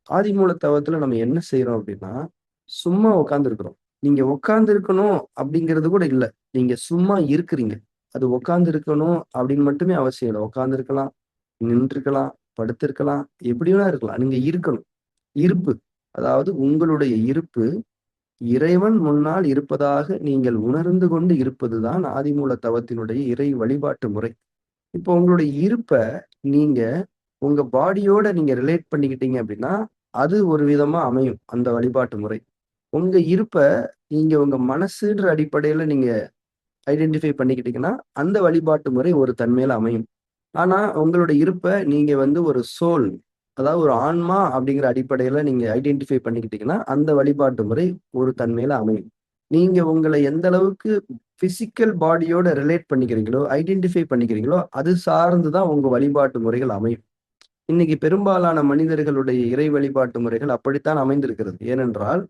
ஆதிமூல தவத்துல நம்ம என்ன செய்றோம் அப்படின்னா, சும்மா உட்கார்ந்துருக்கிறோம். நீங்க உட்கார்ந்து இருக்கணும் அப்படிங்கிறது கூட இல்ல. நீங்க சும்மா இருக்கிறீங்க. அது உட்கார்ந்து இருக்கணும் அப்படின்னு மட்டுமே அவசியம் இல்ல. உட்கார்ந்திருக்கலாம், நின்றுக்கலாம், படுத்திருக்கலாம், எப்படி வேணா இருக்கலாம். நீங்க இருக்கணும். இருப்பு. அதாவது உங்களுடைய இருப்பு இறைவன் முன்னால் இருப்பதாக நீங்கள் உணர்ந்து கொண்டு இருப்பதுதான் ஆதிமூல தவத்தினுடைய இறை வழிபாட்டு முறை. இப்போ உங்களுடைய இருப்ப நீங்க உங்க பாடியோட நீங்க ரிலேட் பண்ணிக்கிட்டீங்க அப்படின்னா, அது ஒரு விதமா அமையும். அந்த வழிபாட்டு முறை. உங்க இருப்ப நீங்க உங்க மனசுன்ற அடிப்படையில நீங்க ஐடென்டிஃபை பண்ணிக்கிட்டீங்கன்னா, அந்த வழிபாட்டு முறை ஒரு தன்மையில அமையும். ஆனா, உங்களோட இருப்ப நீங்க ஒரு சோல், அதாவது ஒரு ஆன்மா அப்படிங்கிற அடிப்படையில நீங்க ஐடென்டிஃபை பண்ணிக்கிட்டீங்கன்னா, அந்த வழிபாட்டு முறை ஒரு தன்மையில அமையும். நீங்க உங்கள எந்த அளவுக்கு பிசிக்கல் பாடியோட ரிலேட் பண்ணிக்கிறீங்களோ, ஐடென்டிஃபை பண்ணிக்கிறீங்களோ, அது சார்ந்து தான் உங்க வழிபாட்டு முறைகள் அமையும். இன்னைக்கு பெரும்பாலான மனிதர்களுடைய இறை வழிபாட்டு முறைகள் அப்படித்தான் அமைந்திருக்கிறது. ஏனென்றால்,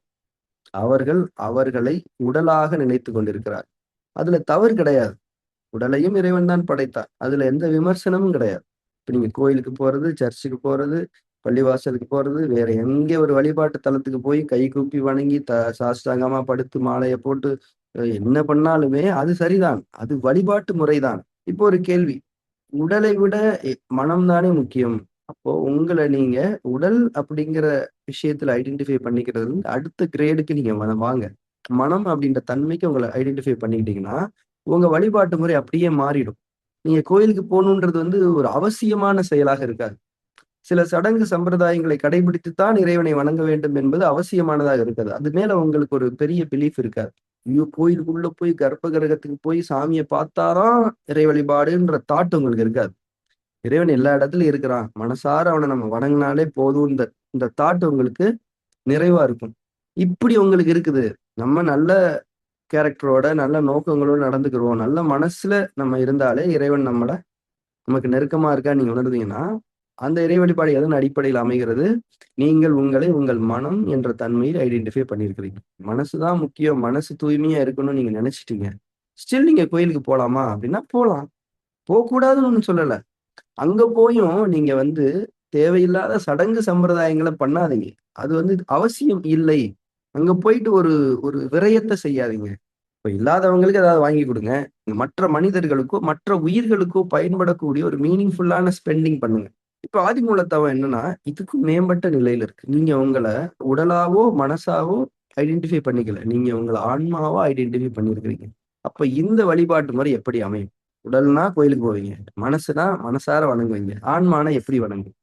அவர்கள் அவர்களை உடலாக நினைத்துக் கொண்டிருக்கிறார். அதுல தவறு கிடையாது. உடலையும் இறைவன் தான் படைத்தான். அதுல எந்த விமர்சனமும் கிடையாது. இப்ப நீங்க கோயிலுக்கு போறது, சர்ச்சுக்கு போறது, பள்ளிவாசலுக்கு போறது, வேற எங்க ஒரு வழிபாட்டு தலத்துக்கு போய் கை கூப்பி வணங்கி சாஷ்டாங்கமா படுத்து மாலைய போட்டு என்ன பண்ணாலுமே அது சரிதான். அது வழிபாட்டு முறைதான். இப்போ ஒரு கேள்வி. உடலை விட மனம் தானே முக்கியம். அப்போ உங்கள நீங்க உடல் அப்படிங்கிற விஷயத்துல ஐடென்டிஃபை பண்ணிக்கிறது அடுத்த கிரேடுக்கு நீங்க வாங்க. மனம் அப்படின்ற தன்மைக்கு உங்கள ஐடென்டிஃபை பண்ணிக்கிட்டீங்கன்னா, உங்க வழிபாட்டு முறை அப்படியே மாறிடும். நீங்க கோயிலுக்கு போணுன்றது ஒரு அவசியமான செயலாக இருக்காது. சில சடங்கு சம்பிரதாயங்களை கடைபிடித்து தான் இறைவனை வணங்க வேண்டும் என்பது அவசியமானதாக இருக்காது. அது மேல உங்களுக்கு ஒரு பெரிய பிலீஃப் இருக்காது. ஐயோ! கோயிலுக்குள்ள போய் கர்ப்ப கிரகத்துக்கு போய் சாமிய பார்த்தா தான் இறை வழிபாடுன்ற தாட் உங்களுக்கு இருக்காது. இறைவன் எல்லா இடத்துலயும் இருக்கிறான். மனசார அவன நம்ம வணங்குனாலே போதும். இந்த இந்த தாட் உங்களுக்கு நிறைவா இருக்கும். இப்படி உங்களுக்கு இருக்குது. நம்ம நல்ல கேரக்டரோட, நல்ல நோக்கங்களோட நடந்துக்கிறோம். நல்ல மனசுல நம்ம இருந்தாலே இறைவன் நமக்கு நெருக்கமா இருக்கான்னு நீங்க உணர்ந்தீங்கன்னா, அந்த இறை வழிபாடு எதன் அடிப்படையில் அமைகிறது? நீங்கள் உங்களை உங்கள் மனம் என்ற தன்மையில் ஐடென்டிஃபை பண்ணியிருக்கிறீங்க. மனசு தான் முக்கியம். மனசு தூய்மையா இருக்கணும்னு நீங்க நெனைச்சிட்டீங்க. ஸ்டில் நீங்க கோயிலுக்கு போலாமா? அப்படின்னா போலாம். போக்கூடாதுன்னு ஒண்ணும் சொல்லல. அங்க போயும் நீங்க தேவையில்லாத சடங்கு சம்பிரதாயங்கள பண்ணாதீங்க. அது அவசியம் இல்லை. அங்க போயிட்டு ஒரு ஒரு விரயத்த செய்யாதீங்க. இப்ப இல்லாதவங்களுக்கு ஏதாவது வாங்கி குடுங்க. மற்ற மனிதர்களுக்கோ, மற்ற உயிர்களுக்கோ பயன்படக்கூடிய ஒரு மீனிங்ஃபுல்லான ஸ்பெண்டிங் பண்ணுங்க. இப்ப ஆதிமூலத்தவம் என்னன்னா, இதுக்கும் மேம்பட்ட நிலையில இருக்கு. நீங்க உங்கள உடலாவோ, மனசாவோ ஐடென்டிஃபை பண்ணிக்கல. நீங்க உங்கள ஆன்மாவா ஐடென்டிஃபை பண்ணியிருக்கிறீங்க. அப்ப இந்த வழிபாட்டு முறை எப்படி அமையும்? உடல்னா கோயிலுக்கு போவீங்க. மனசுனா மனசார வணங்குவீங்க. ஆன்மானா எப்படி வணங்கும்?